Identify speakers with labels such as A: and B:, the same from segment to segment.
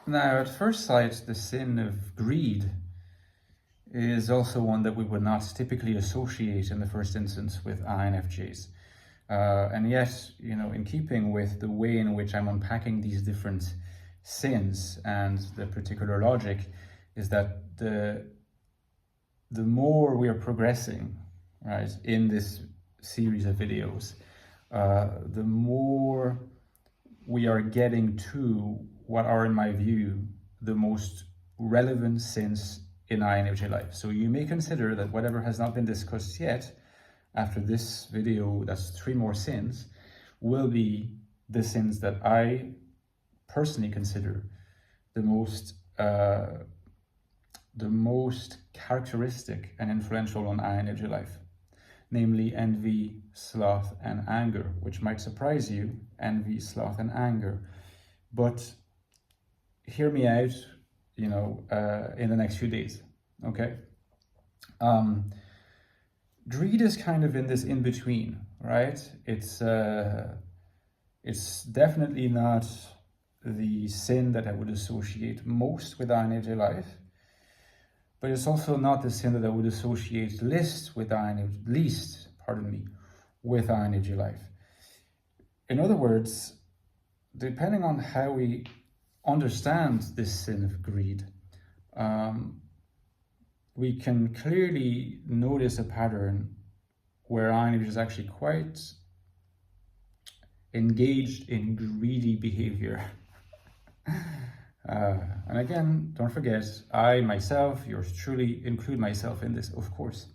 A: Now, at first sight, the sin of greed is also one that we would not typically associate in the first instance with INFJs. And yet, in keeping with the way in which I'm unpacking these different sins and the particular logic, is that the more we are progressing, right, in this series of videos, the more we are getting to what are, in my view, the most relevant sins in INFJ life. So you may consider that whatever has not been discussed yet, after this video, that's 3 more sins, will be the sins that I personally consider the most characteristic and influential on INFJ life, namely envy, sloth, and anger, which might surprise you, envy, sloth, and anger. But hear me out, in the next few days, okay? Greed is kind of in this in-between, right? It's definitely not the sin that I would associate most with INFJ life, but it's also not the sin that I would associate least with INFJ life. In other words, depending on how we understand this sin of greed, we can clearly notice a pattern where INFJ is actually quite engaged in greedy behavior. And again, don't forget, I myself, yours truly, include myself in this, of course.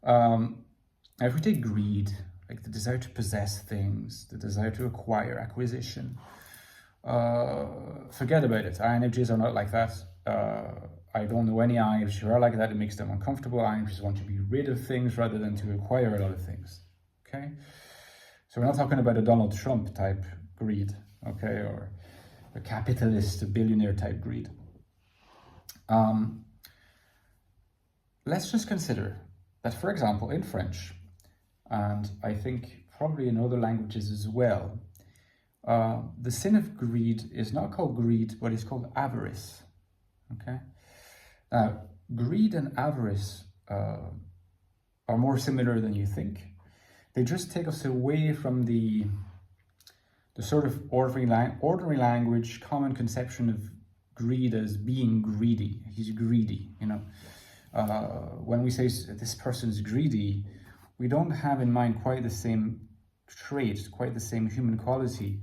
A: If we take greed, like the desire to possess things, the desire to acquire, acquisition, forget about it. INFJs are not like that. I don't know any INFJs who are like that. It makes them uncomfortable. INFJs want to be rid of things rather than to acquire a lot of things, okay? So we're not talking about a Donald Trump type greed, okay, or a capitalist, a billionaire type greed. Let's just consider that, for example, in French, and I think probably in other languages as well, the sin of greed is not called greed, but it's called avarice, okay? Now, greed and avarice are more similar than you think. They just take us away from the sort of ordinary language, common conception of greed as being greedy. He's greedy, When we say this person is greedy, we don't have in mind quite the same trait, quite the same human quality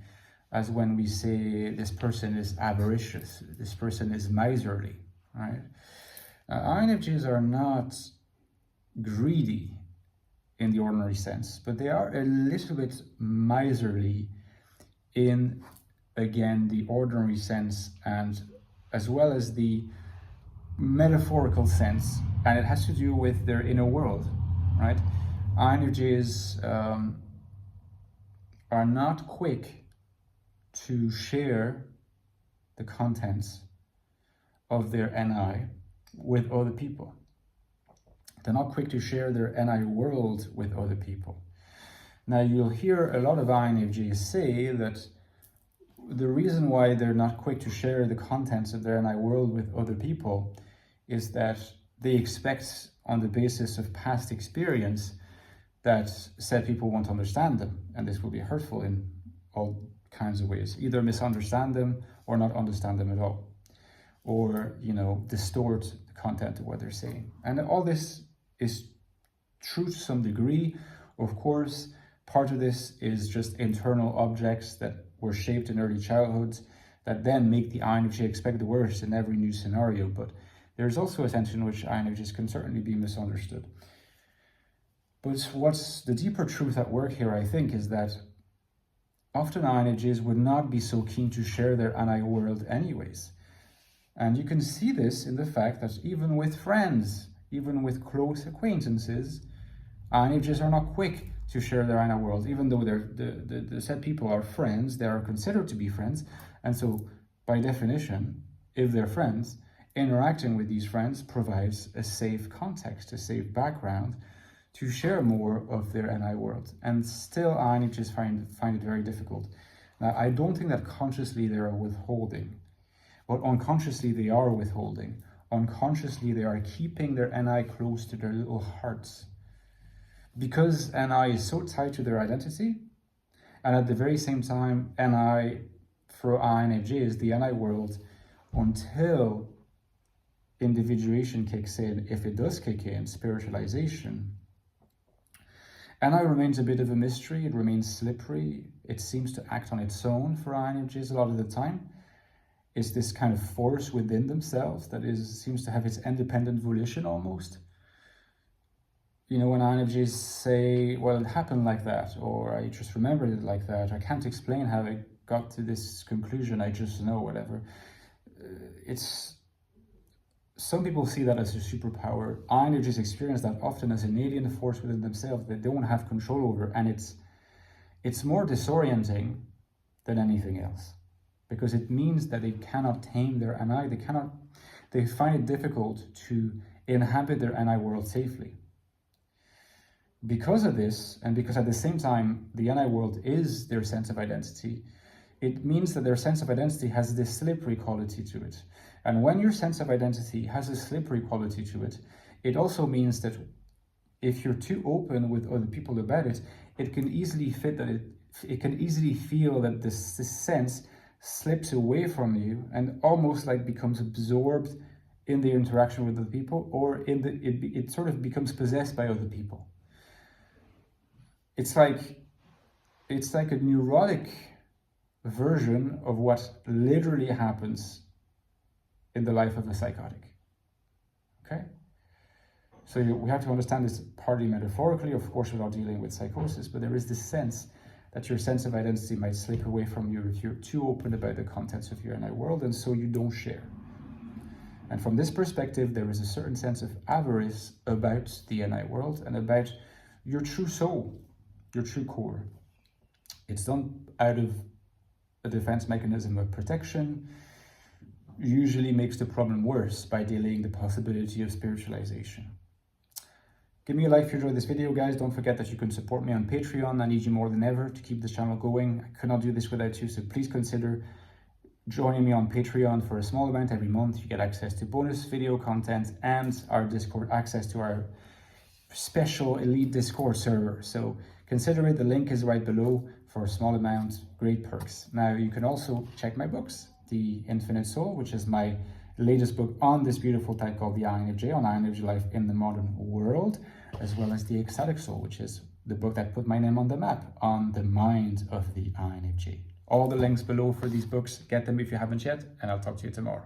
A: as when we say this person is avaricious, this person is miserly, right? INFJs are not greedy in the ordinary sense, but they are a little bit miserly in, again, the ordinary sense, and as well as the metaphorical sense, and it has to do with their inner world, right? INFJs are not quick to share the contents of their NI with other people. They're not quick to share their NI world with other people. Now, you'll hear a lot of INFJs say that the reason why they're not quick to share the contents of their NI world with other people is that they expect, on the basis of past experience, that said people won't understand them, and this will be hurtful in all kinds of ways. Either misunderstand them or not understand them at all, or distort the content of what they're saying. And all this is true to some degree. Of course, part of this is just internal objects that were shaped in early childhood that then make the INFJ expect the worst in every new scenario. But there's also a sense in which INFJs can certainly be misunderstood. But what's the deeper truth at work here, I think, is that often INFJs would not be so keen to share their NI world anyways. And you can see this in the fact that even with friends, even with close acquaintances, INFJs are not quick to share their inner world. Even though the said people are friends, they are considered to be friends. And so, by definition, if they're friends, interacting with these friends provides a safe context, a safe background to share more of their NI world. And still, INFJs find it very difficult. Now, I don't think that consciously they are withholding, but unconsciously they are withholding. Unconsciously they are keeping their NI close to their little hearts. Because NI is so tied to their identity, and at the very same time, NI for INFJs, the NI world, until individuation kicks in, if it does kick in, spiritualization, NI remains a bit of a mystery. It remains slippery. It seems to act on its own for INFJs a lot of the time. It's this kind of force within themselves that seems to have its independent volition almost. You know, when INFJs say, well, it happened like that, or I just remembered it like that, I can't explain how I got to this conclusion, I just know, whatever. Some people see that as a superpower. INFJs experience that often as an alien force within themselves that they don't have control over, and it's more disorienting than anything else, because it means that they cannot tame their NI. They find it difficult to inhabit their NI world safely. Because of this, and because at the same time the NI world is their sense of identity, it means that their sense of identity has this slippery quality to it. And when your sense of identity has a slippery quality to it, it also means that if you're too open with other people about it, it can easily feel that this sense slips away from you and almost like becomes absorbed in the interaction with other people, or it sort of becomes possessed by other people. It's like a neurotic version of what literally happens in the life of a psychotic. Okay? So we have to understand this partly metaphorically, of course, without dealing with psychosis, but there is this sense that your sense of identity might slip away from you if you're too open about the contents of your NI world, and so you don't share. And from this perspective, there is a certain sense of avarice about the NI world and about your true soul, your true core. It's done out of a defense mechanism of protection, usually makes the problem worse by delaying the possibility of spiritualization. Give me a like if you enjoyed this video, guys. Don't forget that you can support me on Patreon. I need you more than ever to keep this channel going. I could not do this without you, so please consider joining me on Patreon for a small amount every month. You get access to bonus video content and our Discord, access to our special elite Discord server. So consider it. The link is right below for a small amount. Great perks. Now you can also check my books, The Infinite Soul, which is my latest book on this beautiful type called the INFJ, on INFJ life in the modern world, as well as the Ecstatic Soul, which is the book that put my name on the map, on the mind of the INFJ. All the links below for these books. Get them if you haven't yet, and I'll talk to you tomorrow.